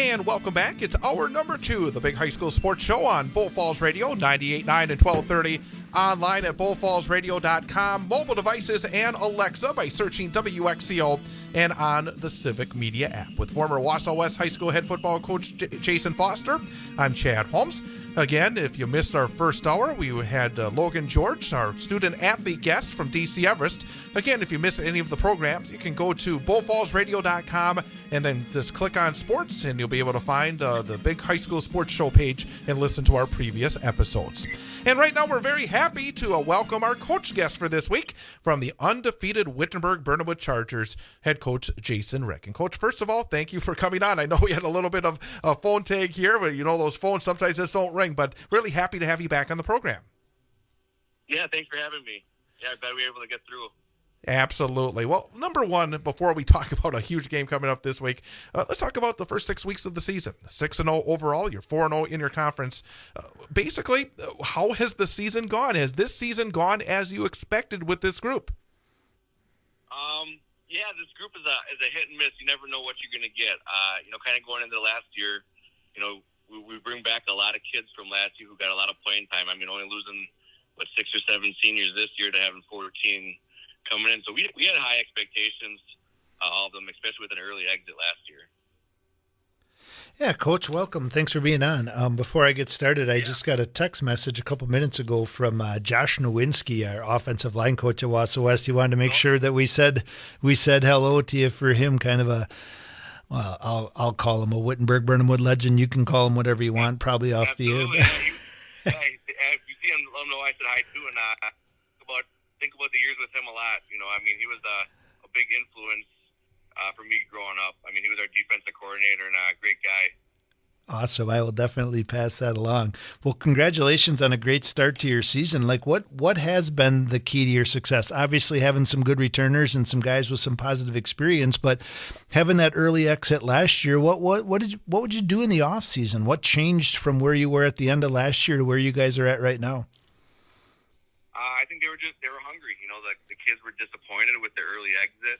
And welcome back. It's hour number 2 of the Big High School Sports Show on Bull Falls Radio, 98.9 and 1230, online at bullfallsradio.com, mobile devices, and Alexa by searching WXCO, and on the Civic Media app. With former Wausau West High School head football coach Jason Foster, I'm Chad Holmes. Again, if you missed our first hour, we had Logan George, our student-athlete guest from DC Everest. Again, if you missed any of the programs, you can go to bullfallsradio.com and then just click on sports, and you'll be able to find the Big High School Sports Show page and listen to our previous episodes. And right now, we're very happy to welcome our coach guest for this week from the undefeated Wittenberg-Burnhamwood Chargers, head coach Jason Rick. And Coach, first of all, thank you for coming on. I know we had a little bit of a phone tag here, but you know those phones sometimes just don't ring, but really happy to have you back on the program. Yeah, thanks for having me. Yeah, I bet we were able to get through. Absolutely. Well, number one, before we talk about a huge game coming up this week, let's talk about the first 6 weeks of the season. 6-0 overall, you're 4-0 in your conference. Basically, how has the season gone? Has this season gone as you expected with this group? Yeah, this group is a hit and miss. You never know what you're going to get. Kind of going into last year, we bring back a lot of kids from last year who got a lot of playing time. I mean, only losing 6 or 7 seniors this year to having 14 coming in. So we had high expectations, all of them, especially with an early exit last year. Yeah, Coach, welcome. Thanks for being on. Before I get started, I just got a text message a couple minutes ago from Josh Nowinski, our offensive line coach at Wausau West. He wanted to make sure that we said hello to you for him, kind of I'll call him a Wittenberg-Burnhamwood legend. You can call him whatever you want, probably off the air. If you see him, let him know I said hi too, and think about the years with him a lot. He was a big influence for me growing up. He was our defensive coordinator and a great guy. Awesome. I will definitely pass that along. Well, congratulations on a great start to your season. Like, what has been the key to your success? Obviously, having some good returners and some guys with some positive experience, but having that early exit last year, what would you do in the off season? What changed from where you were at the end of last year to where you guys are at right now? I think they were hungry. The kids were disappointed with their early exit.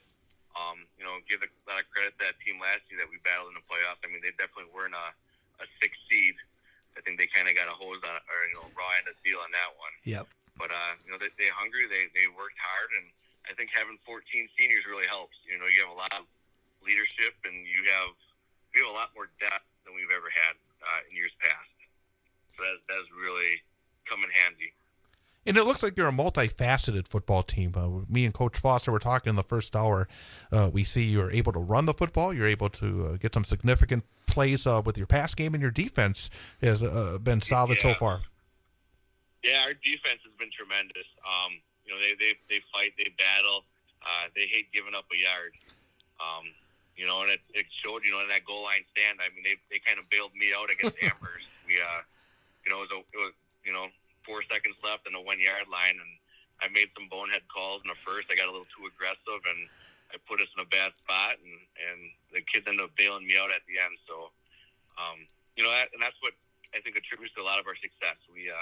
Give a lot of credit to that team last year that we battled in the playoffs. They definitely weren't a 6th seed. I think they kind of got a hose on, or raw end of the deal on that one. Yep. But they're hungry. They worked hard, and I think having 14 seniors really helps. You have a lot of leadership, and we have a lot more depth than we've ever had in years past. So that's really come in handy. And it looks like you're a multifaceted football team. Me and Coach Foster were talking in the first hour. We see you're able to run the football. You're able to get some significant plays with your pass game, and your defense has been solid so far. Yeah, our defense has been tremendous. They fight, they battle, they hate giving up a yard. And it showed. In that goal line stand. They kind of bailed me out against Amherst. It was 4 seconds left on the 1 yard line, and I made some bonehead calls in the first. I got a little too aggressive, and I put us in a bad spot, and the kids ended up bailing me out at the end. So, and that's what I think attributes to a lot of our success. We're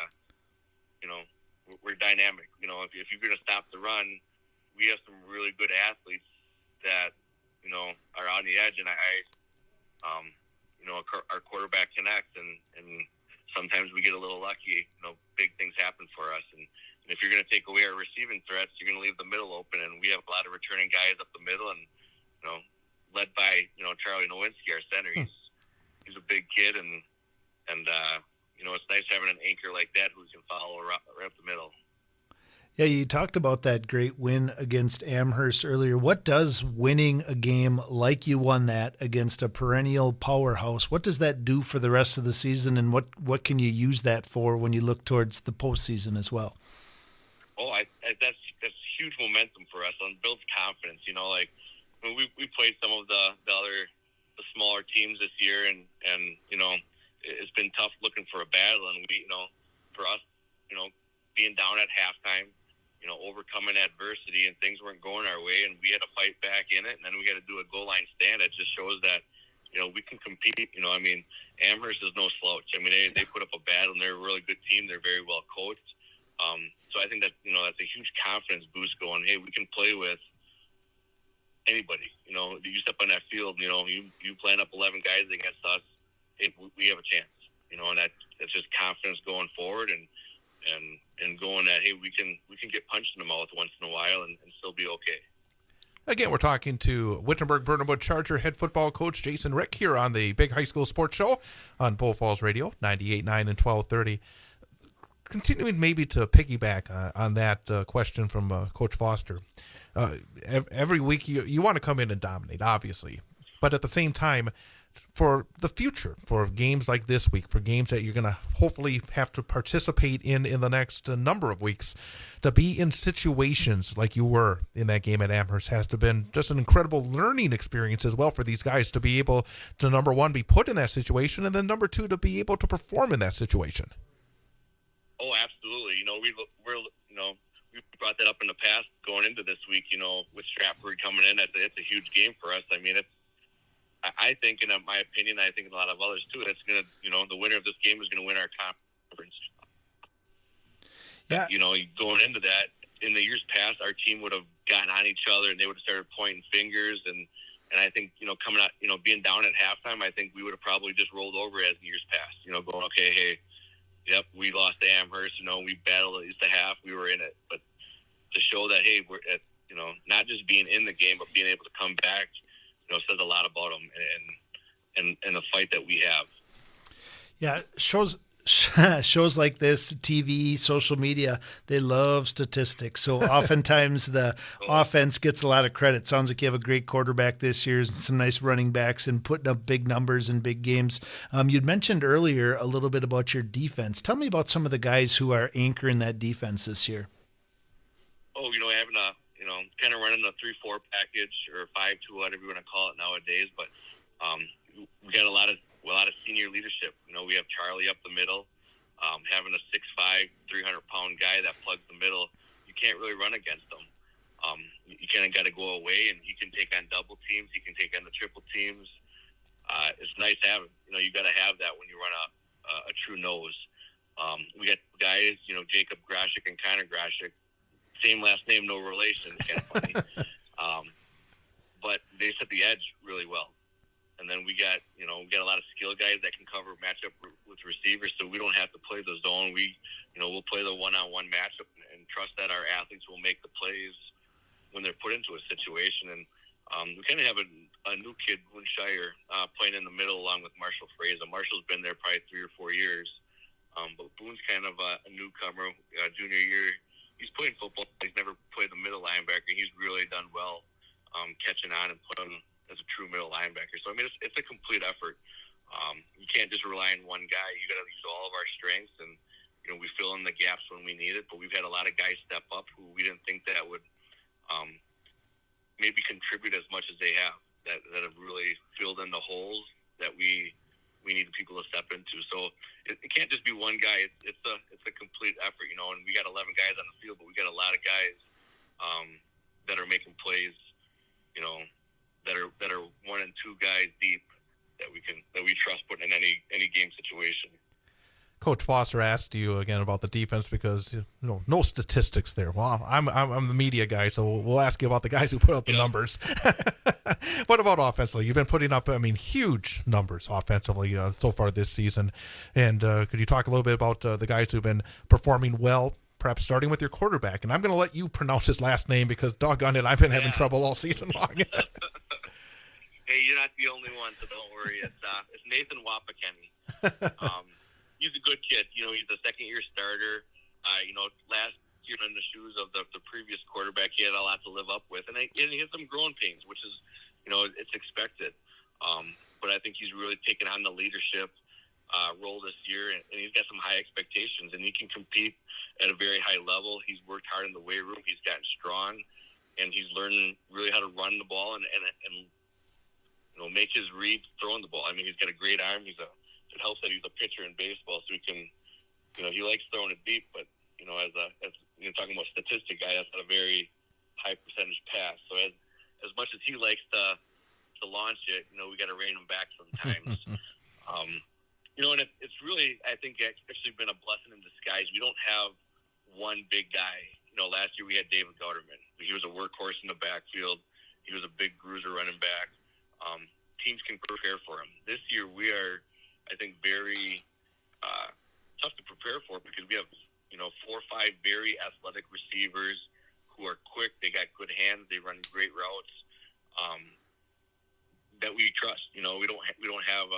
dynamic. If you're going to stop the run, we have some really good athletes that, are on the edge, and our quarterback connects, and sometimes we get a little lucky. Big things happen for us. And if you're going to take away our receiving threats, you're going to leave the middle open. And we have a lot of returning guys up the middle, and led by Charlie Nowinski, our center. He's a big kid, and it's nice having an anchor like that who can follow right up the middle. Yeah, you talked about that great win against Amherst earlier. What does winning a game like you won that against a perennial powerhouse, what does that do for the rest of the season, and what can you use that for when you look towards the postseason as well? That's huge momentum for us. It builds confidence. We played some of the smaller teams this year, and it's been tough looking for a battle, and for us, being down at halftime, overcoming adversity, and things weren't going our way, and we had to fight back in it, and then we had to do a goal line stand. It just shows that, we can compete. Amherst is no slouch. They put up a battle, and they're a really good team. They're very well coached. So I think that, that's a huge confidence boost going, hey, we can play with anybody. You step on that field, you plan up 11 guys against us, we have a chance. And that's just confidence going forward and going that, hey, we can get punched in the mouth once in a while and still be okay. Again, we're talking to Wittenberg-Burnhamwood Charger head football coach Jason Rick here on the Big High School Sports Show on Bull Falls Radio, 98.9 and 1230. Continuing maybe to piggyback on that question from Coach Foster, every week you want to come in and dominate, obviously, but at the same time, for the future, for games like this week, for games that you're going to hopefully have to participate in the next number of weeks, to be in situations like you were in that game at Amherst has to have been just an incredible learning experience as well for these guys to be able to, number one, be put in that situation, and then number two, to be able to perform in that situation. Oh, absolutely. We brought that up in the past going into this week, with Stratford coming in. It's a huge game for us. I mean, I think, in my opinion, I think a lot of others too, it's going to, the winner of this game is going to win our conference. Yeah. Going into that, in the years past, our team would have gotten on each other and they would have started pointing fingers. And I think, coming out, being down at halftime, I think we would have probably just rolled over as the years passed, going, okay, hey, yep, we lost to Amherst, we battled at least a half, we were in it. But to show that, hey, we're at, not just being in the game, but being able to come back, says a lot about them and the fight that we have. Yeah, shows like this, TV, social media, they love statistics. So oftentimes the offense gets a lot of credit. Sounds like you have a great quarterback this year, some nice running backs, and putting up big numbers in big games. You'd mentioned earlier a little bit about your defense. Tell me about some of the guys who are anchoring that defense this year. Oh, having a kind of running a 3-4 package or 5-2, whatever you want to call it nowadays. But we got a lot of senior leadership. We have Charlie up the middle, having a 6'5", 300-pound guy that plugs the middle. You can't really run against him. You kind of got to go away, and he can take on double teams. He can take on the triple teams. It's nice having. You got to have that when you run a true nose. We got guys, Jacob Grashik and Connor Grashik. Same last name, no relation. Kind of funny. But they set the edge really well. And then we got a lot of skill guys that can cover matchup with receivers, so we don't have to play the zone. We'll play the one-on-one matchup and trust that our athletes will make the plays when they're put into a situation. And we kind of have a new kid, Boone Shire, playing in the middle along with Marshall Fraser. Marshall's been there probably 3 or 4 years, but Boone's kind of a newcomer, junior year. He's playing football. He's never played the middle linebacker. He's really done well catching on and putting as a true middle linebacker. So, I mean, it's a complete effort. You can't just rely on one guy. You got to use all of our strengths, and, we fill in the gaps when we need it. But we've had a lot of guys step up who we didn't think that would maybe contribute as much as they have, that have really filled in the holes that we needed people to step into. So it can't just be one guy. It's a complete effort, and we got 11 guys on the field, but we got a lot of guys that are making plays, that are 1 and 2 guys deep that we trust putting in any game situation. Coach Foster asked you again about the defense because no statistics there. Well, I'm the media guy, so we'll ask you about the guys who put up the numbers. What about offensively? You've been putting up, huge numbers offensively so far this season. And could you talk a little bit about the guys who've been performing well, perhaps starting with your quarterback? And I'm going to let you pronounce his last name because, doggone it, I've been having trouble all season long. Hey, you're not the only one, so don't worry. It's Nathan Wapakemi. He's a good kid. He's a second-year starter. Last year in the shoes of the previous quarterback, he had a lot to live up with. And he had some growing pains, which is, it's expected. But I think he's really taken on the leadership role this year, and he's got some high expectations, and he can compete at a very high level. He's worked hard in the weight room. He's gotten strong, and he's learning really how to run the ball and make his reads throwing the ball. I mean, he's got a great arm. It helps that he's a pitcher in baseball, so he can, he likes throwing it deep, but, as you're talking about statistic guy, that's not a very high percentage pass. So as much as he likes to launch it, we got to rein him back sometimes. And it's really, I think, actually been a blessing in disguise. We don't have one big guy. Last year we had David Gauderman. He was a workhorse in the backfield. He was a big bruiser running back. Teams can prepare for him. This year I think, very tough to prepare for because we have 4 or 5 very athletic receivers who are quick. They got good hands. They run great routes that we trust. We don't have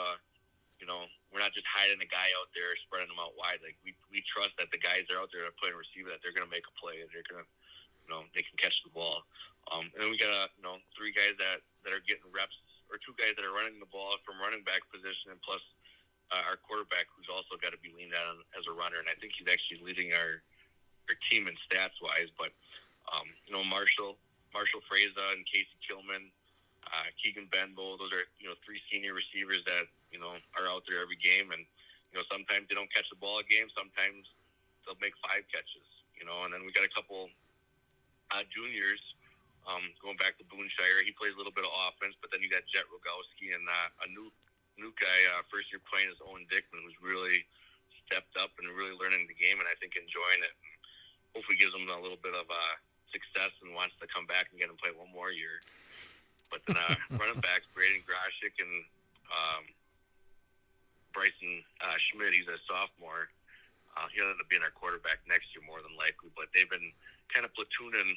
we're not just hiding a guy out there, spreading them out wide. Like we trust that the guys that are out there that play receiver, that they're going to make a play, and they're going to, they can catch the ball. And then we got 3 guys that are getting reps, or 2 guys that are running the ball from running back position, and plus our quarterback, who's also got to be leaned on as a runner. And I think he's actually leading our team in stats wise. But Marshall Fraza and Casey Kilman, Keegan Benbow, those are 3 senior receivers that are out there every game, and sometimes they don't catch the ball a game, sometimes they'll make 5 catches, and then we got a couple juniors going back to Boone Shire. He plays a little bit of offense, but then you got Jet Rogowski and a new guy, first year playing, is Owen Dickman, who's really stepped up and really learning the game, and I think enjoying it. Hopefully gives him a little bit of success and wants to come back and get him play one more year. But then running backs, Braden Groshik and Bryson Schmidt, he's a sophomore. He'll end up being our quarterback next year more than likely. But they've been kind of platooning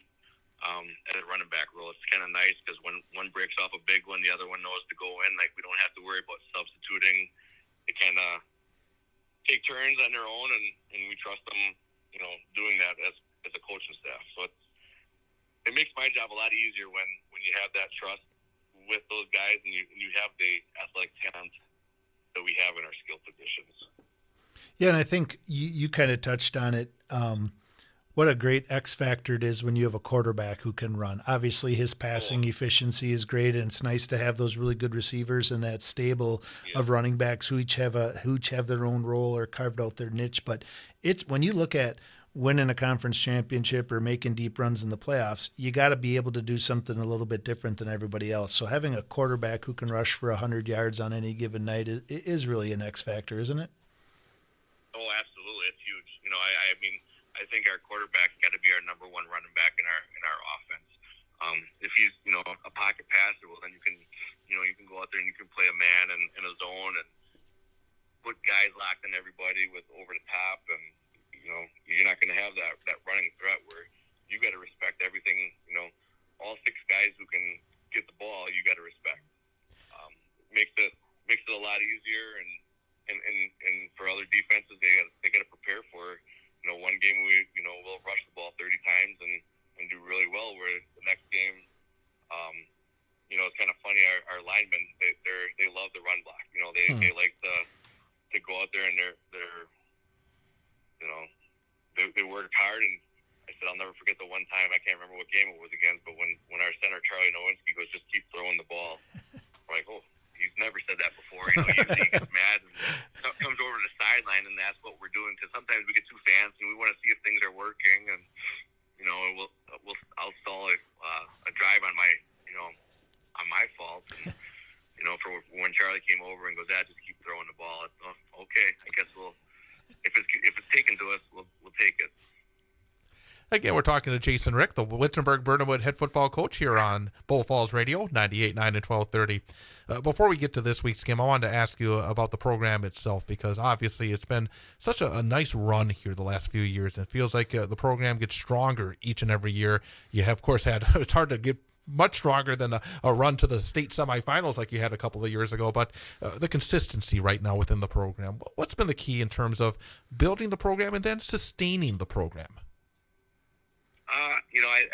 at a running back role. It's kind of nice because when one breaks off a big one, the other one knows to go in. Like, we don't have to worry about substituting. They kind of take turns on their own, and we trust them, doing that as a coaching staff. So it makes my job a lot easier when you have that trust with those guys, and you have the athletic talent that we have in our skill positions. Yeah, and I think you kind of touched on it. What a great X factor it is when you have a quarterback who can run. Obviously, his passing efficiency is great, and it's nice to have those really good receivers and that stable of running backs who each have their own role or carved out their niche. But it's when you look at winning a conference championship or making deep runs in the playoffs, you got to be able to do something a little bit different than everybody else. So having a quarterback who can rush for 100 yards on any given night is really an X factor, isn't it? Oh, absolutely. It's huge. I mean, I think our quarterback's got to be our number one running back in our offense. If he's, a pocket passer, well, then you can go out there and you can play a man in a zone and put guys locked in everybody with over the top, and you're not going to have that running threat where you got to respect everything. All 6 guys who can get the ball, you got to respect. Makes it a lot easier, and for other defenses, they got to prepare for. One game we'll rush the ball 30 times and do really well. Where the next game, it's kind of funny. Our linemen, they love the run block. They like to go out there, and they're they work hard. And I said, I'll never forget the one time, I can't remember what game it was against, but when our center Charlie Nowinski goes, just keep throwing the ball. We're like, oh, he's never said that before. Usually he gets mad and comes over to the sideline, and that's what we're doing, because sometimes we get too fancy and we want to see if things are working, and I'll stall a drive on my fault, and for when Charlie came over and goes, just keep throwing the ball. Okay, I guess if it's taken to us, we'll take it. Again, we're talking to Jason Rick, the Wittenberg-Burnhamwood head football coach here on Bull Falls Radio, 98.9 and 1230. Before we get to this week's game, I wanted to ask you about the program itself, because obviously it's been such a nice run here the last few years. It feels like the program gets stronger each and every year. You have, of course, it's hard to get much stronger than a run to the state semifinals like you had a couple of years ago, but the consistency right now within the program. What's been the key in terms of building the program and then sustaining the program?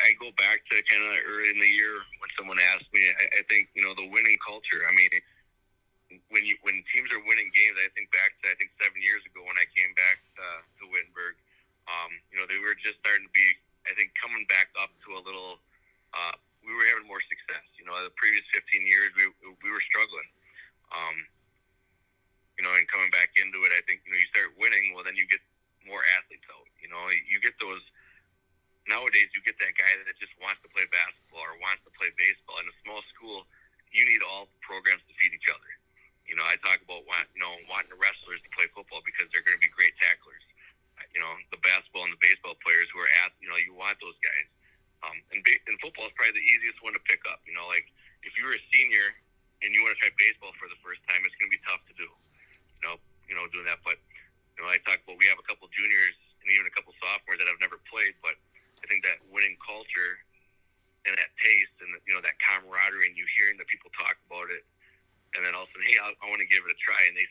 I go back to kind of early in the year when someone asked me. I think the winning culture. I mean, when teams are winning games, I think back to 7 years ago when I came back to Wittenberg. They were just starting to be, I think, coming back up to a little. We were having more success. The previous 15 years we were struggling. And coming back into it, I think you start winning. Well, then you get more athletes out. You get those. Nowadays, you get that guy that just wants to play basketball or wants to play baseball. In a small school, you need all programs to feed each other. I talk about wanting the wrestlers to play football because they're going to be great tacklers. The basketball and the baseball players who are you want those guys. And football is probably the easiest one to pick up. Like if you're a senior and you want to try baseball for the first time, it's going to be tough to do. and you hearing the people talk about it, and then all of a sudden, hey, I want to give it a try, and they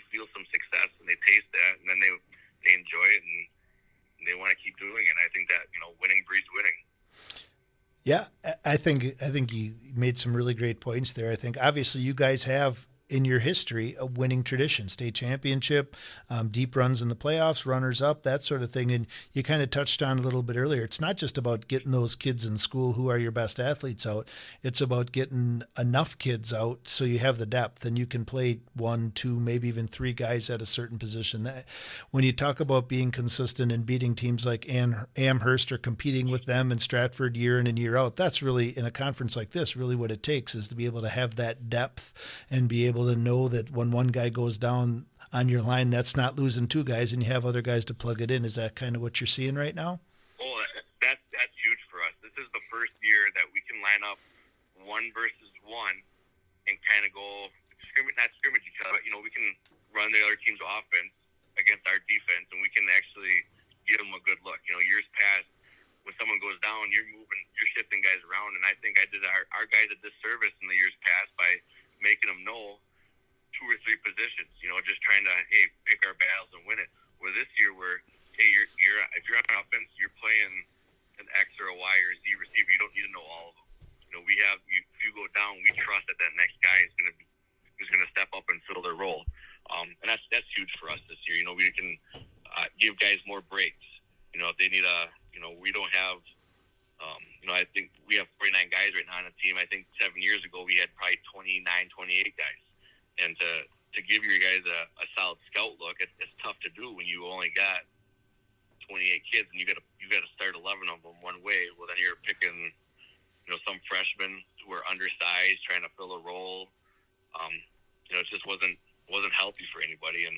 feel some success, and they taste that, and then they enjoy it, and they want to keep doing it. And I think that winning breeds winning. Yeah, I think you made some really great points there. I think obviously you guys have in your history a winning tradition, state championship, deep runs in the playoffs, runners up, that sort of thing. And you kind of touched on a little bit earlier. It's not just about getting those kids in school who are your best athletes out. It's about getting enough kids out so you have the depth and you can play 1, 2, maybe even 3 guys at a certain position. When you talk about being consistent and beating teams like Amherst or competing with them in Stratford year in and year out, that's really, in a conference like this, really what it takes is to be able to have that depth and be able to know that when one guy goes down on your line, that's not losing 2 guys and you have other guys to plug it in. Is that kind of what you're seeing right now? Oh, that's huge for us. This is the first year that we can line up 1 versus 1 and kind of go not scrimmage each other, but we can run the other team's offense against our defense, and we can actually give them a good look. Years past, when someone goes down, you're shifting guys around, and I think I did our guys a disservice in the years past by making them know 2 or 3 positions, just trying to, hey, pick our battles and win it. Where this year, hey, if you're on offense, you're playing an X or a Y or a Z receiver. You don't need to know all of them. If you go down, we trust that next guy is going to step up and fill their role. And that's huge for us this year. We can give guys more breaks. If they need we don't have. I think we have 49 guys right now on the team. I think 7 years ago we had probably 29, 28 guys. And to give your guys a solid scout look, it's tough to do when you only got 28 kids and you got to start 11 of them one way. Well, then you're picking some freshmen who are undersized trying to fill a role. It just wasn't healthy for anybody, and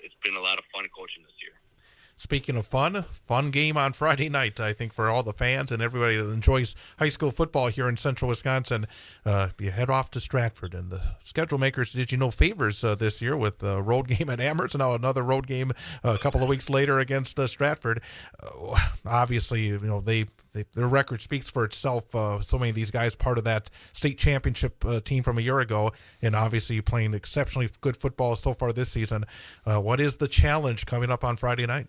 it's been a lot of fun coaching this year. Speaking of fun game on Friday night, I think, for all the fans and everybody that enjoys high school football here in central Wisconsin. You head off to Stratford, and the schedule makers did you no favors this year with a road game at Amherst and now another road game a couple of weeks later against Stratford. Obviously, their record speaks for itself. So many of these guys part of that state championship team from a year ago, and obviously playing exceptionally good football so far this season. What is the challenge coming up on Friday night?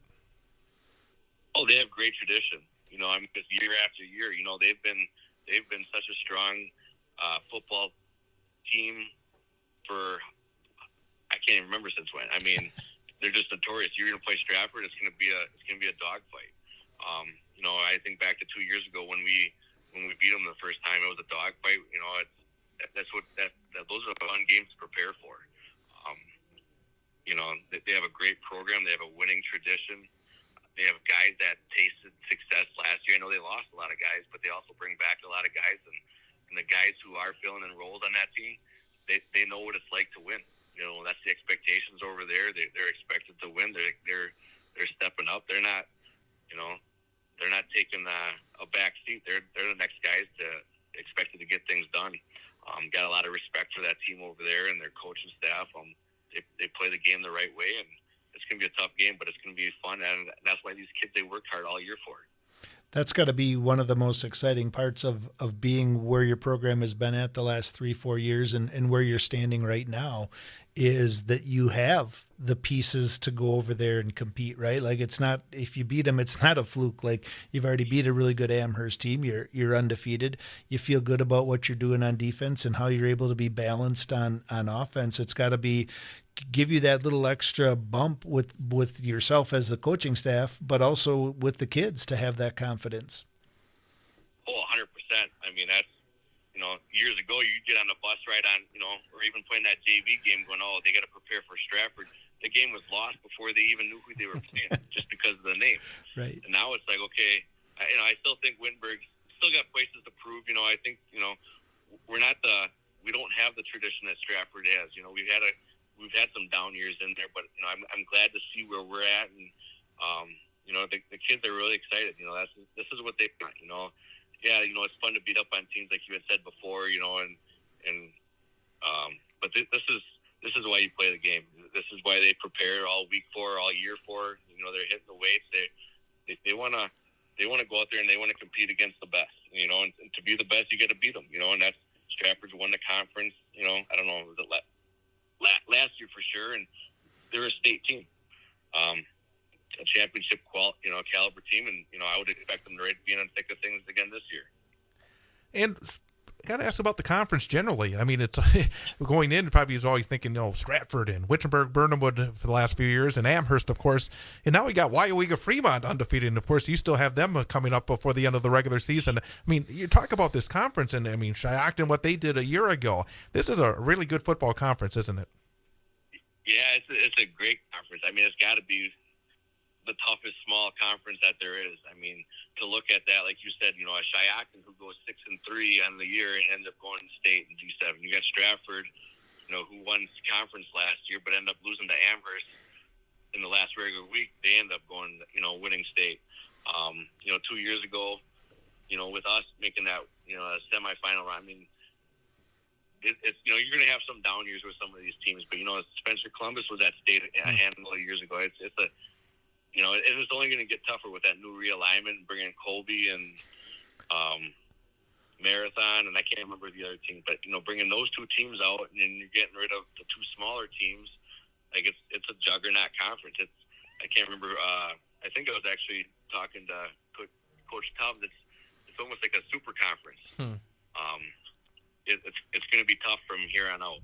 Oh, they have great tradition. Just year after year, they've been such a strong football team for I can't even remember since when. I mean, they're just notorious. You're going to play Stratford, it's going to be a dogfight. I think back to 2 years ago when we beat them the first time, it was a dogfight. Those are fun games to prepare for. They have a great program. They have a winning tradition. They have guys that tasted success last year. I know they lost a lot of guys, but they also bring back a lot of guys. And the guys who are filling in roles on that team, they know what it's like to win. That's the expectations over there. They're expected to win. They're stepping up. They're not, they're not taking a back seat. They're the next guys expected to get things done. Got a lot of respect for that team over there and their coaching staff. They play the game the right way, and it's going to be a tough game, but it's going to be fun, and that's why these kids, they worked hard all year for it. That's got to be one of the most exciting parts of being where your program has been at the last 3-4 years and where you're standing right now is that you have the pieces to go over there and compete, right? Like it's not, if you beat them, it's not a fluke. Like you've already beat a really good Amherst team. You're undefeated. You feel good about what you're doing on defense and how you're able to be balanced on offense. It's got to give you that little extra bump with yourself as the coaching staff, but also with the kids to have that confidence. Oh, 100%. I mean, that's, years ago, you get on the bus ride on, or even playing that JV game going, oh, they got to prepare for Stratford. The game was lost before they even knew who they were playing just because of the name. Right. And now it's like, okay, I still think Wittenberg still got places to prove. I think, we don't have the tradition that Stratford has. We've had some down years in there, but I'm glad to see where we're at, and the kids are really excited. This is what they want. Yeah, it's fun to beat up on teams like you had said before. But this is why you play the game. This is why they prepare all week for, all year for. They're hitting the weights. They want to go out there and they want to compete against the best. And to be the best, you got to beat them. And Stratford's won the conference. I don't know, was it last year for sure, and they're a state team, a championship caliber team, and I would expect them to be in the thick of things again this year. And got to ask about the conference generally. I mean, it's going in, probably is always thinking, Stratford and Wittenberg, Burnhamwood for the last few years, and Amherst, of course. And now we got Weyauwega Fremont undefeated. And, of course, you still have them coming up before the end of the regular season. I mean, you talk about this conference, and, I mean, Shiocton, what they did a year ago. This is a really good football conference, isn't it? Yeah, it's a great conference. I mean, it's got to be the toughest small conference that there is. I mean, to look at that, like you said, a Shiocton who goes 6-3 on the year and ends up going to state in G7. You got Stratford, who won conference last year but ended up losing to Amherst in the last regular week. They end up going, winning state. 2 years ago, with us making that, a semifinal run. I mean, it's you're going to have some down years with some of these teams, but Spencer Columbus was at state a handful of years ago. It's a it was only going to get tougher with that new realignment, bringing Colby and Marathon, and I can't remember the other team, but bringing those two teams out, and then you're getting rid of the two smaller teams. Like it's a juggernaut conference. I can't remember. I think I was actually talking to Coach Tubbs. It's almost like a super conference. It's going to be tough from here on out.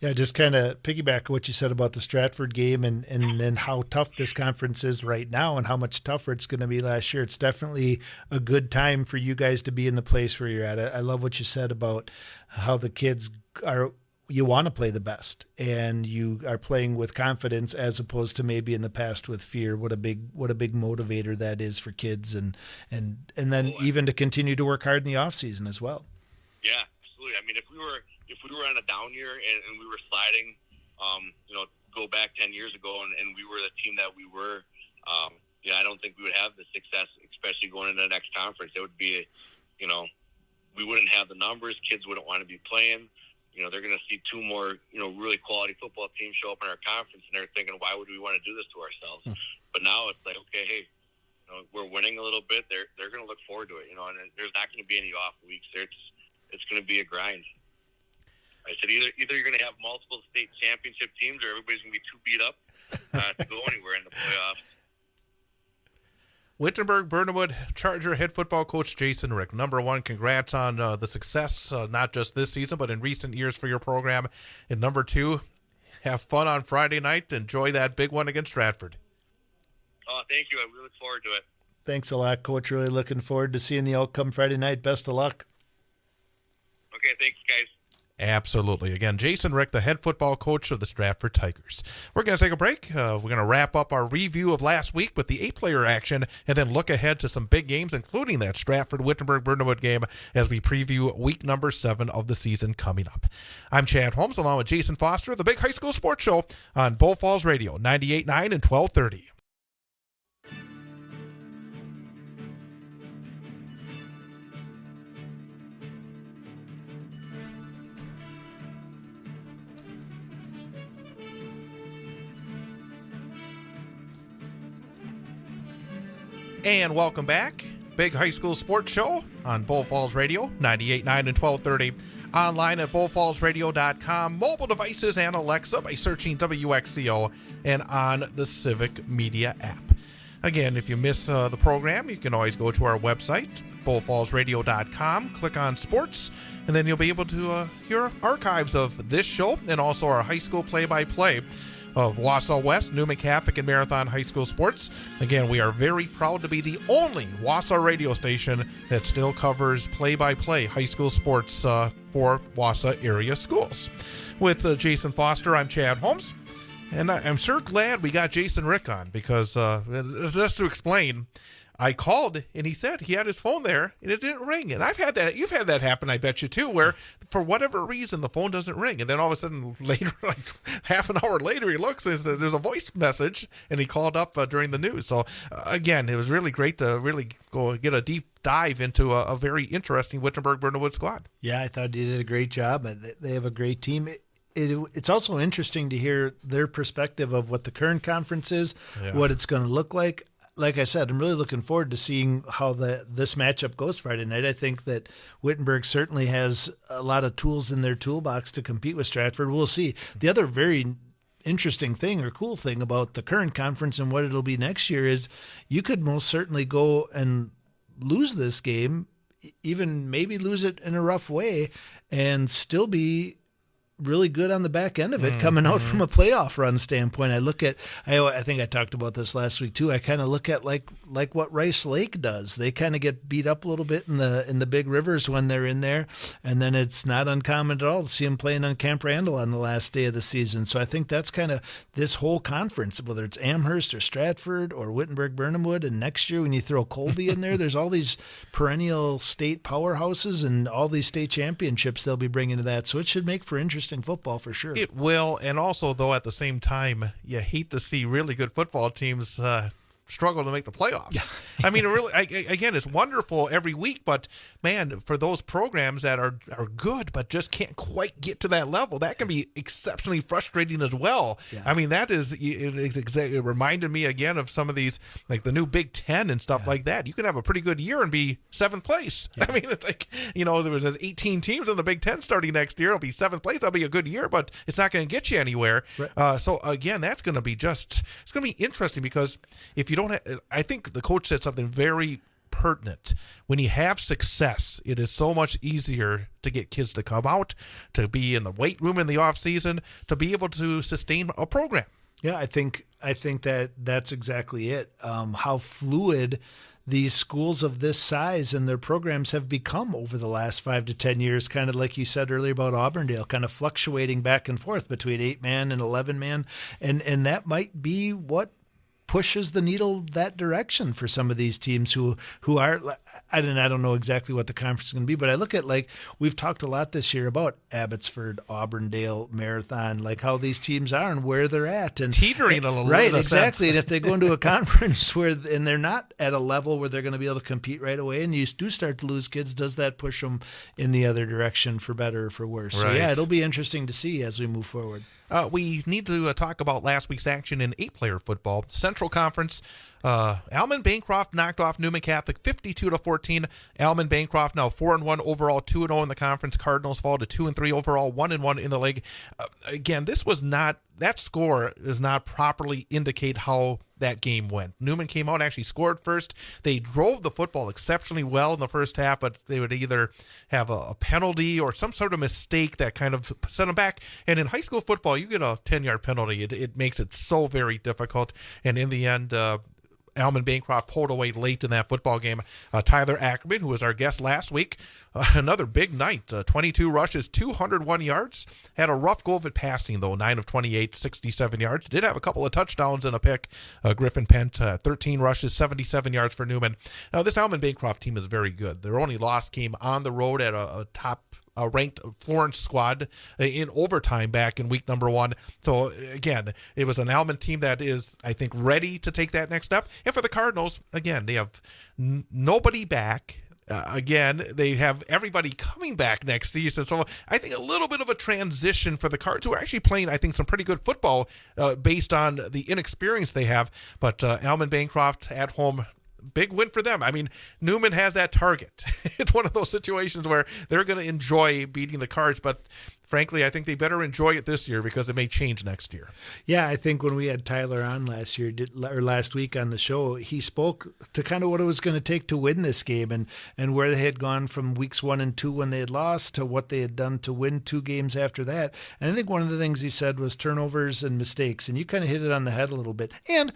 Yeah, just kind of piggyback what you said about the Stratford game and how tough this conference is right now and how much tougher it's going to be last year. It's definitely a good time for you guys to be in the place where you're at. I love what you said about how the kids you want to play the best and you are playing with confidence as opposed to maybe in the past with fear. What a big motivator that is for kids and then even to continue to work hard in the off season as well. Yeah, absolutely. I mean, if we were on a down year and we were sliding, go back 10 years ago and we were the team that we were, I don't think we would have the success, especially going into the next conference. It would be, we wouldn't have the numbers. Kids wouldn't want to be playing. They're going to see two more, really quality football teams show up in our conference, and they're thinking, why would we want to do this to ourselves? But now it's like, okay, hey, we're winning a little bit. They're going to look forward to it, and there's not going to be any off weeks. It's going to be a grind. I said either you're going to have multiple state championship teams or everybody's going to be too beat up to go anywhere in the playoffs. Wittenberg Burnhamwood Charger head football coach Jason Rick. Number one, congrats on the success, not just this season, but in recent years for your program. And number two, have fun on Friday night. Enjoy that big one against Stratford. Oh, thank you. I really look forward to it. Thanks a lot, Coach. Really looking forward to seeing the outcome Friday night. Best of luck. Okay, thanks, guys. Absolutely. Again, Jason Rick, the head football coach of the Stratford Tigers. We're going to take a break. We're going to wrap up our review of last week with the 8-player action and then look ahead to some big games, including that Stratford-Wittenberg-Burnhamwood game as we preview week number 7 of the season coming up. I'm Chad Holmes along with Jason Foster, the Big High School Sports Show on Bull Falls Radio, 98.9 and 1230. And welcome back. Big High School Sports Show on Bull Falls Radio, 98.9 and 1230. Online at bullfallsradio.com. Mobile devices and Alexa by searching WXCO and on the Civic Media app. Again, if you miss the program, you can always go to our website, bullfallsradio.com, click on sports, and then you'll be able to hear archives of this show and also our high school play-by-play of Wausau West, Newman Catholic, and Marathon High School Sports. Again, we are very proud to be the only Wausau radio station that still covers play-by-play high school sports for Wausau area schools. With Jason Foster, I'm Chad Holmes, and I'm sure glad we got Jason Rick on because just to explain, I called and he said he had his phone there and it didn't ring. And I've had that. You've had that happen, I bet you too, where for whatever reason the phone doesn't ring. And then all of a sudden later, like half an hour later, he looks and there's a voice message and he called up during the news. So again, it was really great to really go get a deep dive into a very interesting Wittenberg-Burnhamwood squad. Yeah, I thought he did a great job. They have a great team. It's also interesting to hear their perspective of what the current conference is, what it's going to look like. like I said, I'm really looking forward to seeing how this matchup goes Friday night. I think that Wittenberg certainly has a lot of tools in their toolbox to compete with Stratford. We'll see. The other very interesting thing or cool thing about the current conference and what it'll be next year is you could most certainly go and lose this game, even maybe lose it in a rough way, and still be really good on the back end of it coming out from a playoff run standpoint. I think I talked about this last week too. I kind of look at like what Rice Lake does. They kind of get beat up a little bit in the big rivers when they're in there, and then it's not uncommon at all to see them playing on Camp Randall on the last day of the season. So I think that's kind of this whole conference, whether it's Amherst or Stratford or Wittenberg Burnhamwood, and next year when you throw Colby in there, there's all these perennial state powerhouses and all these state championships they'll be bringing to that. So it should make for interesting football for sure. It will, and also, though, at the same time, you hate to see really good football teams struggle to make the playoffs. I mean, really, again, it's wonderful every week, but man, for those programs that are good but just can't quite get to that level, that can be exceptionally frustrating as well. Yeah. I mean, it reminded me again of some of these, like the new Big Ten and stuff like that. You can have a pretty good year and be 7th place. Yeah. I mean, it's like, there was 18 teams in the Big Ten starting next year. It'll be 7th place. That'll be a good year, but it's not going to get you anywhere. Right. So again, that's going to be it's going to be interesting because if you don't I think the coach said something very pertinent. When you have success, it is so much easier to get kids to come out, to be in the weight room in the off season, to be able to sustain a program. Yeah, I think that's exactly it. How fluid these schools of this size and their programs have become over the last 5 to 10 years, kind of like you said earlier about Auburndale, kind of fluctuating back and forth between 8-man and 11-man. And that might be what pushes the needle that direction for some of these teams who are, I don't know exactly what the conference is going to be, but I look at, like, we've talked a lot this year about Abbotsford, Auburndale, Marathon, like how these teams are and where they're at. And teetering a little bit. Right, exactly. And if they go into a conference and they're not at a level where they're going to be able to compete right away, and you do start to lose kids, does that push them in the other direction for better or for worse? Right. So, yeah, it'll be interesting to see as we move forward. We need to talk about last week's action in 8-player football. Central Conference, Alman Bancroft knocked off Newman Catholic 52-14. Alman Bancroft now 4-1 overall, 2-0 in the conference. Cardinals fall to 2-3 overall, 1-1 in the league. Again, that score does not properly indicate how that game went. Newman came out and actually scored first. They drove the football exceptionally well in the first half, but they would either have a penalty or some sort of mistake that kind of set them back. And in high school football, you get a 10-yard penalty. It makes it so very difficult. And in the end, Alman Bancroft pulled away late in that football game. Tyler Ackerman, who was our guest last week, another big night. 22 rushes, 201 yards. Had a rough go of it passing, though. 9 of 28, 67 yards. Did have a couple of touchdowns and a pick. Griffin Pent, 13 rushes, 77 yards for Newman. Now, this Alman Bancroft team is very good. Their only loss came on the road at a top ranked Florence squad in overtime back in week number 1. So again, it was an Alman team that is, I think, ready to take that next step. And for the Cardinals, again, they have nobody back. Again, they have everybody coming back next season. So I think a little bit of a transition for the Cards, who are actually playing, I think, some pretty good football based on the inexperience they have. But Alman Bancroft at home, big win for them. I mean, Newman has that target. It's one of those situations where they're going to enjoy beating the Cards, but frankly, I think they better enjoy it this year because it may change next year. Yeah, I think when we had Tyler on last week on the show, he spoke to kind of what it was going to take to win this game and where they had gone from weeks 1 and 2 when they had lost to what they had done to win 2 games after that. And I think one of the things he said was turnovers and mistakes, and you kind of hit it on the head a little bit. And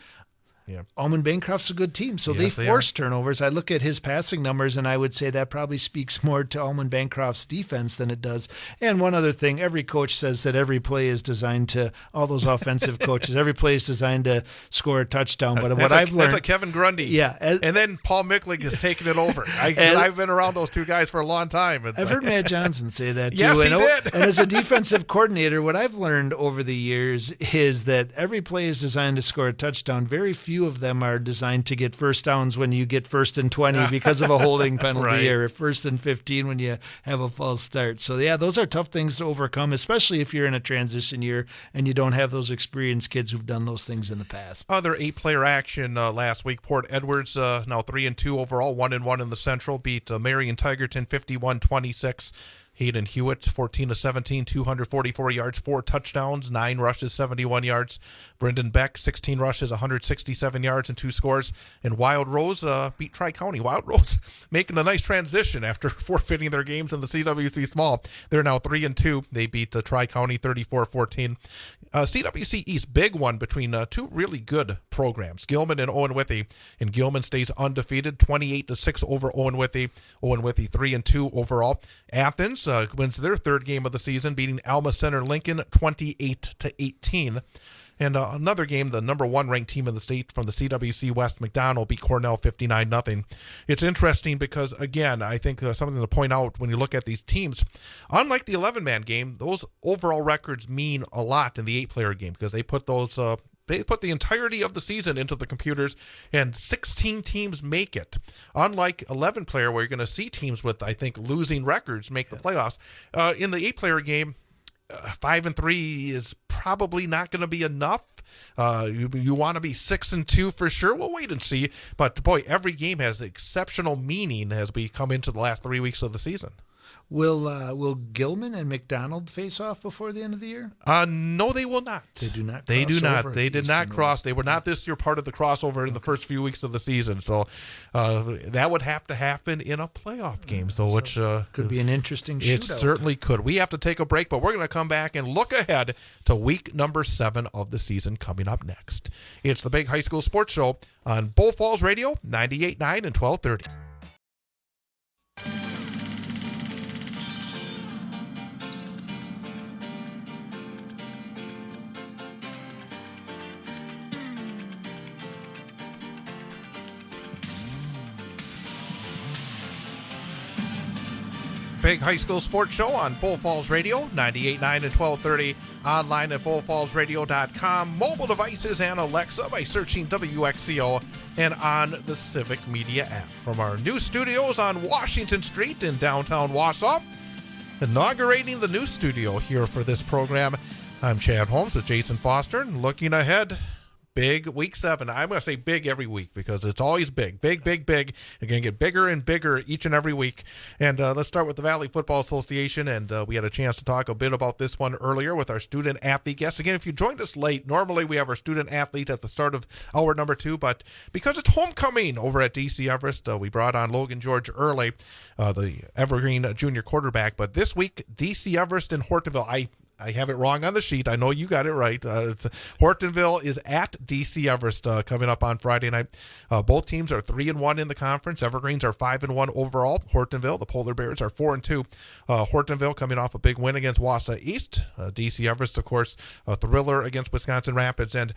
yeah, Alman Bancroft's a good team, so yes, they force turnovers. I look at his passing numbers, and I would say that probably speaks more to Alman Bancroft's defense than it does. And one other thing, every coach says that every play is designed to, all those offensive coaches, every play is designed to score a touchdown. But I've learned... That's a Kevin Grundy. Yeah. And then Paul Mickling has taken it over. I've been around those two guys for a long time. I've heard Matt Johnson say that, too. Yes, he did. And as a defensive coordinator, what I've learned over the years is that every play is designed to score a touchdown. Very few few of them are designed to get first downs when you get 1st and 20 because of a holding penalty, Right. or 1st and 15 when you have a false start. So yeah, those are tough things to overcome, especially if you're in a transition year and you don't have those experienced kids who've done those things in the past. Other 8-player action last week. Port Edwards now 3-2 overall, 1-1 in the Central. Beat Marion Tigerton 51-26. Hayden Hewitt, 14-17, 244 yards, 4 touchdowns, 9 rushes, 71 yards. Brendan Beck, 16 rushes, 167 yards, and 2 scores. And Wild Rose beat Tri-County. Wild Rose making a nice transition after forfeiting their games in the CWC Small. They're now 3-2. They beat Tri-County 34-14. CWC East, big one between two really good programs, Gilman and Owen Withy. And Gilman stays undefeated, 28-6 over Owen Withy. Owen Withy 3-2 overall. Athens wins their 3rd game of the season, beating Alma Center Lincoln 28-18. And another game, the number 1 ranked team in the state from the CWC West, McDonald, beat Cornell 59-0. It's interesting because, again, I think something to point out when you look at these teams, unlike the 11-man game, those overall records mean a lot in the 8-player game because they put those they put the entirety of the season into the computers, and 16 teams make it. Unlike 11-player, where you're going to see teams with, I think, losing records make the playoffs. In the 8-player game, 5-3 is probably not going to be enough. You want to be 6-2 for sure. We'll wait and see. But boy, every game has exceptional meaning as we come into the last 3 weeks of the season. Will Gilman and McDonald face off before the end of the year? No, they will not. They do not. They do not. They did East not and cross. West. They were not this year part of the crossover in the first few weeks of the season. So that would have to happen in a playoff game. Which could be an interesting shootout. It certainly could. We have to take a break, but we're going to come back and look ahead to week number 7 of the season coming up next. It's the Big High School Sports Show on Bull Falls Radio, 98.9 and 1230. Big High School Sports Show on Bull Falls Radio, 98.9 and 1230, online at bullfallsradio.com, mobile devices and Alexa by searching WXCO, and on the Civic Media app. From our new studios on Washington Street in downtown Wausau, inaugurating the new studio here for this program, I'm Chad Holmes with Jason Foster, and looking ahead, big week 7. I'm going to say big every week because it's always big. Big, big, big. It's going to get bigger and bigger each and every week. And let's start with the Valley Football Association. And we had a chance to talk a bit about this one earlier with our student athlete guest. Again, if you joined us late, normally we have our student athlete at the start of hour number 2. But because it's homecoming over at DC Everest, we brought on Logan George early, the Evergreen junior quarterback. But this week, DC Everest and Hortonville, I have it wrong on the sheet. I know you got it right. Hortonville is at DC Everest coming up on Friday night. Both teams are 3-1 in the conference. Evergreens are 5-1 overall. Hortonville, the Polar Bears, are 4-2. Hortonville coming off a big win against Wausau East. DC Everest, of course, a thriller against Wisconsin Rapids. And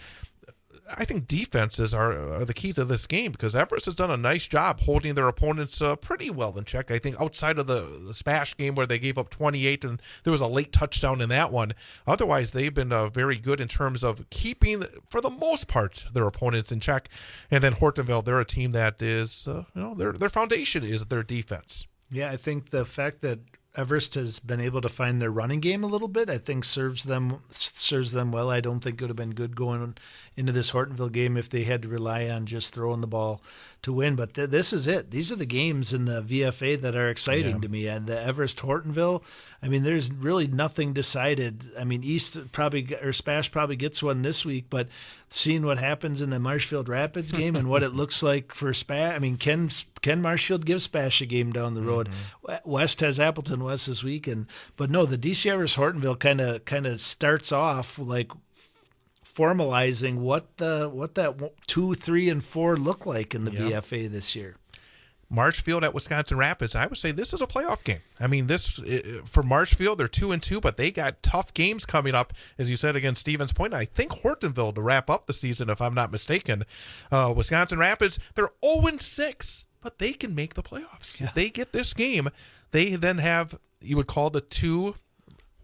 I think defenses are the key to this game because Everest has done a nice job holding their opponents pretty well in check. I think outside of the Spash game where they gave up 28 and there was a late touchdown in that one. Otherwise, they've been very good in terms of keeping, for the most part, their opponents in check. And then Hortonville, they're a team that is, their foundation is their defense. Yeah, I think the fact that Everest has been able to find their running game a little bit, I think serves them well. I don't think it would have been good going into this Hortonville game if they had to rely on just throwing the ball to win. But this is it. These are the games in the VFA that are exciting to me. And the Everest Hortonville, I mean, there's really nothing decided. I mean, Spash probably gets one this week, but seeing what happens in the Marshfield Rapids game and what it looks like for Spash, I mean, can Marshfield give Spash a game down the road? Mm-hmm. West has Appleton West this week, but no, the DC Everest Hortonville kind of starts off like formalizing what that 2, 3, and 4 look like in the VFA this year. Marshfield at Wisconsin Rapids, I would say this is a playoff game. I mean, this for Marshfield, they're 2-2, but they got tough games coming up, as you said, against Stevens Point. I think Hortonville to wrap up the season, if I'm not mistaken. Wisconsin Rapids, they're 0-6, but they can make the playoffs. Yeah. If they get this game, they then have, you would call the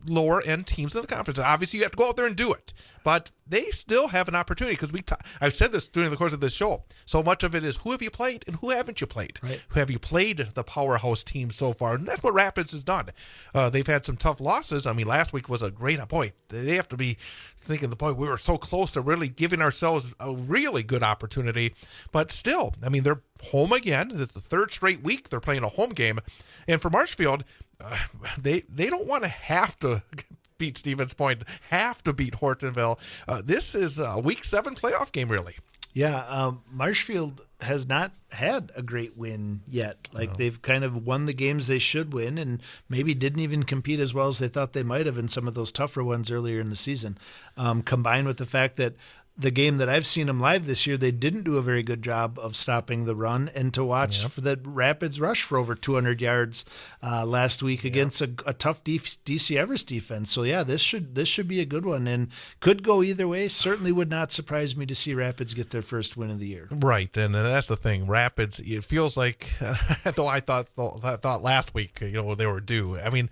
lower end teams in the conference. Obviously, you have to go out there and do it, but they still have an opportunity because I've said this during the course of this show. So much of it is who have you played and who haven't you played? Right. Who have you played the powerhouse team so far? And that's what Rapids has done. They've had some tough losses. I mean, last week was a great boy. They have to be thinking, we were so close to really giving ourselves a really good opportunity. But still, I mean, they're home again. It's the third straight week they're playing a home game. And for Marshfield, they don't want to have to beat Stevens Point, have to beat Hortonville. This is a Week 7 playoff game, really. Yeah, Marshfield has not had a great win yet. They've kind of won the games they should win and maybe didn't even compete as well as they thought they might have in some of those tougher ones earlier in the season. Combined with the fact that the game that I've seen them live this year, they didn't do a very good job of stopping the run, and to watch for the Rapids rush for over 200 yards last week against a tough DC Everest defense. So yeah, this should be a good one and could go either way. Certainly would not surprise me to see Rapids get their first win of the year. Right, and that's the thing. Rapids, it feels like, though I thought last week, they were due. I mean,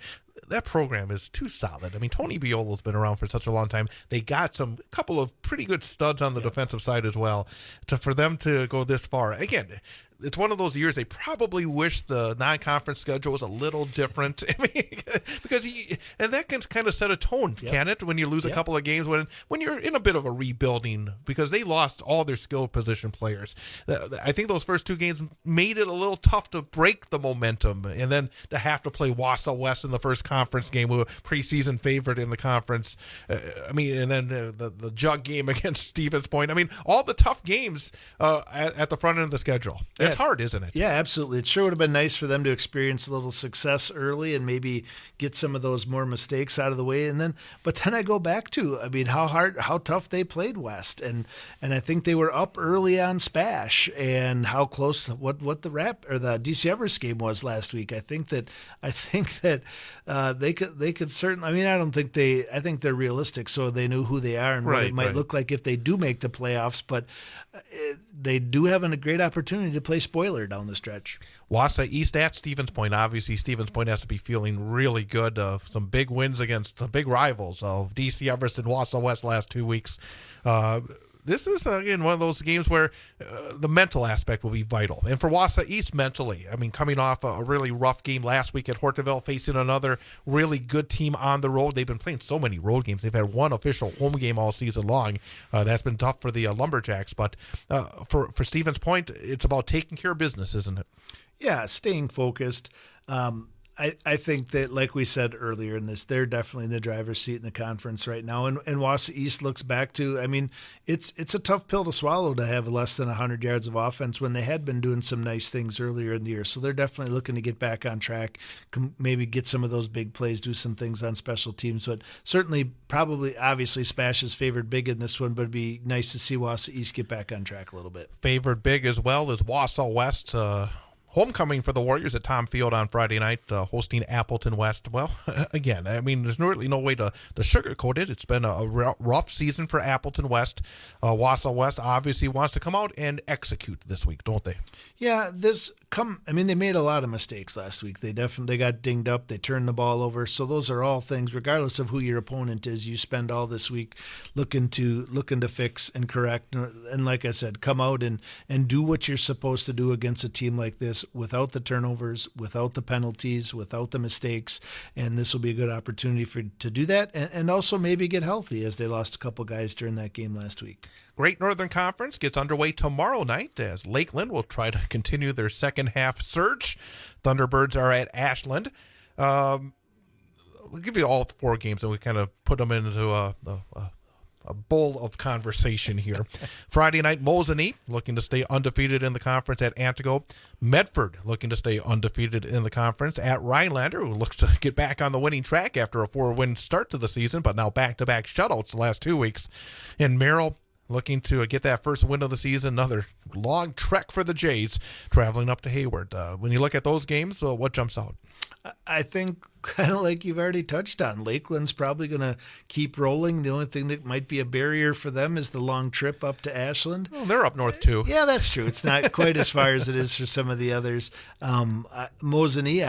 that program is too solid. I mean, Tony Biola's been around for such a long time. They got a couple of pretty good studs on the defensive side as well. For them to go this far, again, it's one of those years they probably wish the non-conference schedule was a little different. I mean, because that can kind of set a tone, can it? When you lose a couple of games, when you're in a bit of a rebuilding, because they lost all their skill position players. I think those first two games made it a little tough to break the momentum, and then to have to play Wausau West in the first conference game, who were preseason favorite in the conference. And then the jug game against Stevens Point. I mean, all the tough games at the front end of the schedule. It's hard, isn't it? Yeah, absolutely. It sure would have been nice for them to experience a little success early and maybe get some of those more mistakes out of the way. But then I go back to, I mean, how tough they played West, and I think they were up early on Spash, and how close what the DC Everest game was last week. I think that they could certainly. I mean, I think they're realistic, so they knew who they are and what it might look like if they do make the playoffs. But they do have a great opportunity to play spoiler down the stretch. Wausau East at Stevens Point. Obviously, Stevens Point has to be feeling really good. Some big wins against the big rivals of DC Everest and Wausau West last 2 weeks. This is, again, one of those games where the mental aspect will be vital. And for Wausau East mentally, I mean, coming off a really rough game last week at Hortonville, facing another really good team on the road. They've been playing so many road games. They've had one official home game all season long. That's been tough for the Lumberjacks. But for Stevens Point, it's about taking care of business, isn't it? Yeah, staying focused. I think that, like we said earlier in this, they're definitely in the driver's seat in the conference right now. And Wausau East looks back to, I mean, it's a tough pill to swallow to have less than 100 yards of offense when they had been doing some nice things earlier in the year. So they're definitely looking to get back on track, maybe get some of those big plays, do some things on special teams. But certainly, obviously, Spash is favored big in this one, but it'd be nice to see Wausau East get back on track a little bit. Favored big as well as Wausau West. Homecoming for the Warriors at Tom Field on Friday night, hosting Appleton West. Well, again, I mean, there's really no way to sugarcoat it. It's been a rough season for Appleton West. Wausau West obviously wants to come out and execute this week, don't they? Yeah, they made a lot of mistakes last week. They got dinged up. They turned the ball over. So those are all things, regardless of who your opponent is, you spend all this week looking to fix and correct. And like I said, come out and do what you're supposed to do against a team like this, without the turnovers, without the penalties, without the mistakes. And this will be a good opportunity to do that, and also maybe get healthy, as they lost a couple guys during that game last week. Great Northern Conference gets underway tomorrow night as Lakeland will try to continue their second half surge. Thunderbirds are at Ashland. We'll give you all 4 games and we kind of put them into a bowl of conversation here. Friday night, Mosinee looking to stay undefeated in the conference at Antigo. Medford looking to stay undefeated in the conference at Rhinelander, who looks to get back on the winning track after a 4-win start to the season, but now back-to-back shutouts the last 2 weeks. And Merrill looking to get that first win of the season. Another long trek for the Jays, traveling up to Hayward. When you look at those games, what jumps out? I think, kind of like you've already touched on, Lakeland's probably going to keep rolling. The only thing that might be a barrier for them is the long trip up to Ashland. Well, they're up north too. Yeah, that's true. It's not quite as far as it is for some of the others. Mosinee,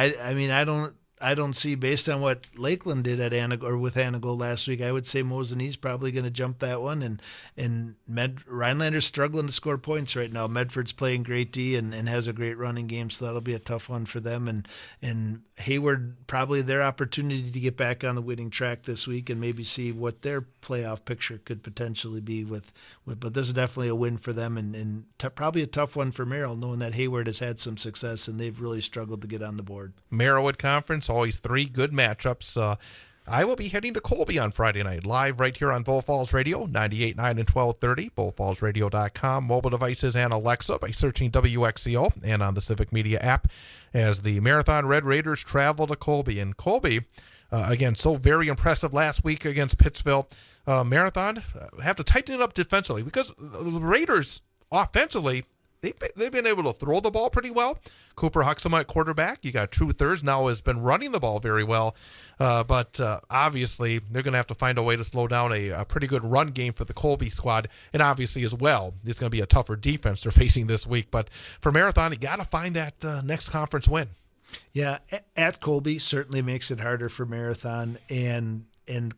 I don't see, based on what Lakeland did at with Anago last week, I would say Mosinee probably going to jump that one. And Rhinelander's struggling to score points right now. Medford's playing great D and has a great running game, so that'll be a tough one for them. And Hayward, probably their opportunity to get back on the winning track this week and maybe see what their playoff picture could potentially be with but this is definitely a win for them and probably a tough one for Merrill, knowing that Hayward has had some success and they've really struggled to get on the board. Merrill Conference, always three good matchups. I will be heading to Colby on Friday night, live right here on Bull Falls Radio, 98.9 and 1230, bullfallsradio.com, mobile devices and Alexa by searching WXCO, and on the Civic Media app as the Marathon Red Raiders travel to Colby. And Colby, again, so very impressive last week against Pittsville. Marathon have to tighten it up defensively because the Raiders offensively, they've been able to throw the ball pretty well. Cooper Huxham at quarterback. You got True Thurs now has been running the ball very well. But obviously they're going to have to find a way to slow down a pretty good run game for the Colby squad. And obviously as well, it's going to be a tougher defense they're facing this week. But for Marathon, you got to find that next conference win. Yeah, at Colby certainly makes it harder for Marathon, and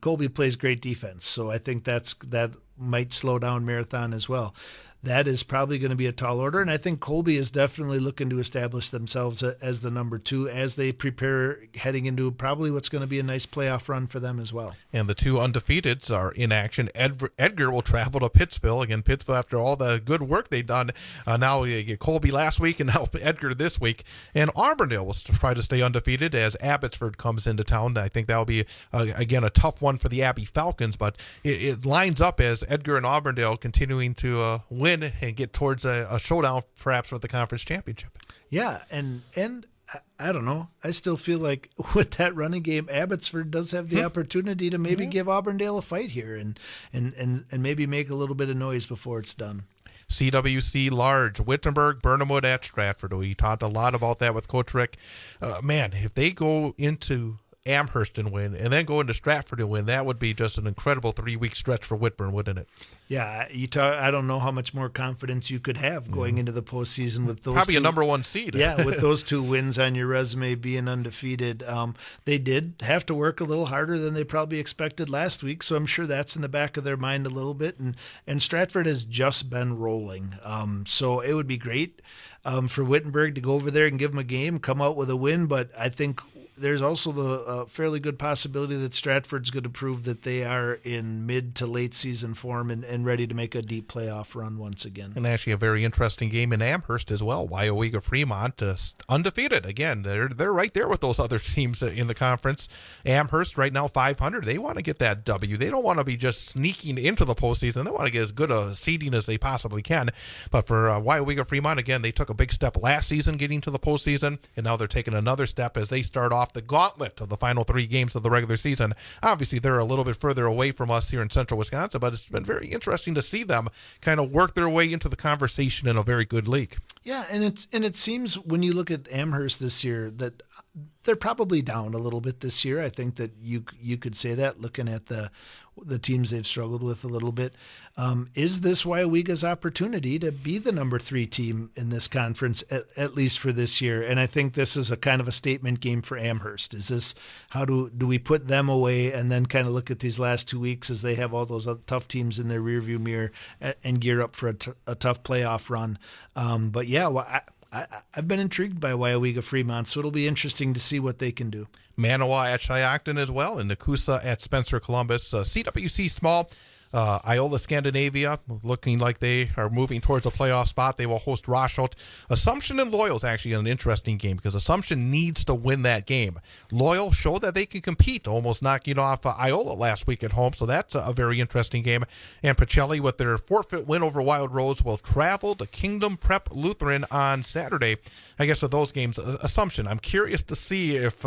Colby plays great defense. So I think that might slow down Marathon as well. That is probably going to be a tall order, and I think Colby is definitely looking to establish themselves as the number 2 as they prepare heading into probably what's going to be a nice playoff run for them as well. And the two undefeateds are in action. Edgar will travel to Pittsville. Again, Pittsville, after all the good work they've done, now you get Colby last week and now Edgar this week. And Auburndale will try to stay undefeated as Abbotsford comes into town. I think that will be, again, a tough one for the Abbey Falcons, but it lines up as Edgar and Auburndale continuing to win and get towards a showdown perhaps for the conference championship. Yeah, and I don't know. I still feel like with that running game, Abbotsford does have the opportunity to maybe give Auburndale a fight here and maybe make a little bit of noise before it's done. CWC Large, Wittenberg, Burnhamwood at Stratford. We talked a lot about that with Coach Rick. Man, if they go into Amherst and win, and then go into Stratford and win, that would be just an incredible 3-week stretch for Whitburn, wouldn't it? Yeah, I don't know how much more confidence you could have going into the postseason with those probably a number 1 seed. Yeah, with those 2 wins on your resume, being undefeated. They did have to work a little harder than they probably expected last week, so I'm sure that's in the back of their mind a little bit. And Stratford has just been rolling, so it would be great for Wittenberg to go over there and give them a game, come out with a win. But I think there's also the fairly good possibility that Stratford's going to prove that they are in mid to late season form and ready to make a deep playoff run once again. And actually a very interesting game in Amherst as well. Wyowega Fremont undefeated. Again, they're right there with those other teams in the conference. Amherst right now 500. They want to get that W. They don't want to be just sneaking into the postseason. They want to get as good a seeding as they possibly can. But for Wyowega Fremont, again, they took a big step last season getting to the postseason, and now they're taking another step as they start off the gauntlet of the final 3 games of the regular season. Obviously, they're a little bit further away from us here in central Wisconsin, but it's been very interesting to see them kind of work their way into the conversation in a very good league. Yeah, and it seems when you look at Amherst this year that they're probably down a little bit this year. I think that you could say that looking at the teams they've struggled with a little bit. Is this Wyowega's opportunity to be the number 3 team in this conference, at least for this year? And I think this is a kind of a statement game for Amherst. Is this, how do we put them away and then kind of look at these last 2 weeks as they have all those other tough teams in their rearview mirror and gear up for a tough playoff run? But yeah, I've been intrigued by Wyowega Fremont, so it'll be interesting to see what they can do. Manawa at Shiocton as well, and Nakusa at Spencer Columbus. CWC Small, Iola Scandinavia, looking like they are moving towards a playoff spot. They will host Rosholt. Assumption and Loyal is actually an interesting game because Assumption needs to win that game. Loyal show that they can compete, almost knocking off Iola last week at home, so that's a very interesting game. And Pacelli, with their forfeit win over Wild Rose, will travel to Kingdom Prep Lutheran on Saturday. I guess of those games, Assumption, I'm curious to see if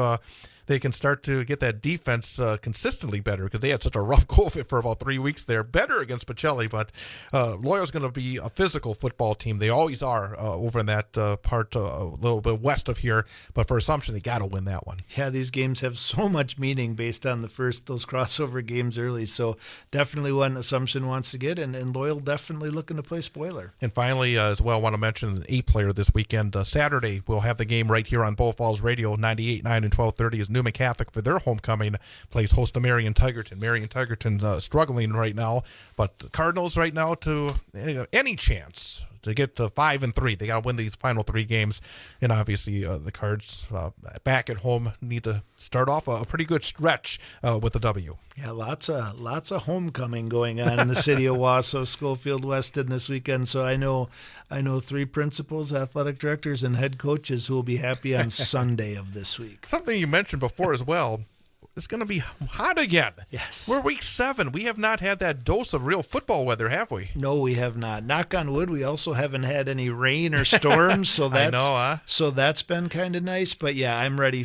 they can start to get that defense consistently better because they had such a rough go of it for about 3 weeks there. Better against Pacelli, but Loyal's going to be a physical football team. They always are over in that part a little bit west of here. But for Assumption, they got to win that one. Yeah, these games have so much meaning based on those crossover games early. So definitely one Assumption wants to get, and Loyal definitely looking to play spoiler. And finally, as well, I want to mention an 8-player this weekend. Saturday, we'll have the game right here on Bull Falls Radio, 98.9 and 1230 is Newman Catholic for their homecoming plays host to Marion Tigerton. Marion Tigerton's struggling right now, but the Cardinals right now to any chance to get to 5-3. They got to win these final 3 games, and obviously the Cards back at home need to start off a pretty good stretch with a W. Yeah, lots of homecoming going on in the city of Wausau, Schofield, Weston this weekend. So I know 3 principals, athletic directors, and head coaches who will be happy on Sunday of this week. Something you mentioned before as well. It's going to be hot again. Yes. We're week 7. We have not had that dose of real football weather, have we? No, we have not. Knock on wood, we also haven't had any rain or storms, so that's I know, huh? So that's been kind of nice. But yeah, I'm ready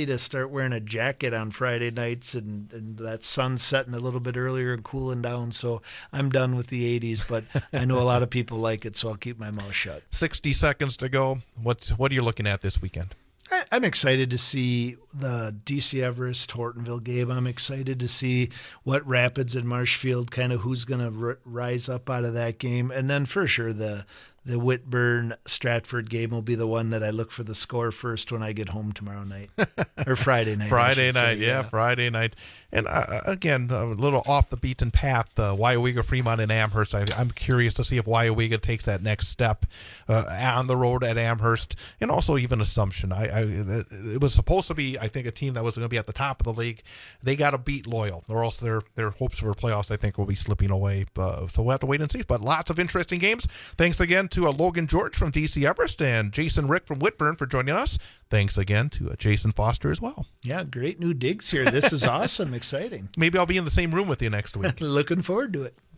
to start wearing a jacket on Friday nights, and that sun's setting a little bit earlier and cooling down. So I'm done with the 80s, but I know a lot of people like it, so I'll keep my mouth shut. 60 seconds to go. What are you looking at this weekend? I'm excited to see the DC Everest Hortonville game. I'm excited to see what Rapids and Marshfield, kind of who's going to rise up out of that game. And then for sure the Whitburn Stratford game will be the one that I look for the score first when I get home tomorrow night or Friday night. Friday night. And again, a little off the beaten path, Weyauwega, Fremont, and Amherst. I'm curious to see if Weyauwega takes that next step on the road at Amherst, and also even Assumption. It was supposed to be, I think, a team that was going to be at the top of the league. They got to beat Loyal, or else their hopes for playoffs, I think, will be slipping away. So we'll have to wait and see. But lots of interesting games. Thanks again to Logan George from DC Everest and Jason Rick from Whitburn for joining us. Thanks again to Jason Foster as well. Yeah, great new digs here. This is awesome. Exciting. Maybe I'll be in the same room with you next week. Looking forward to it.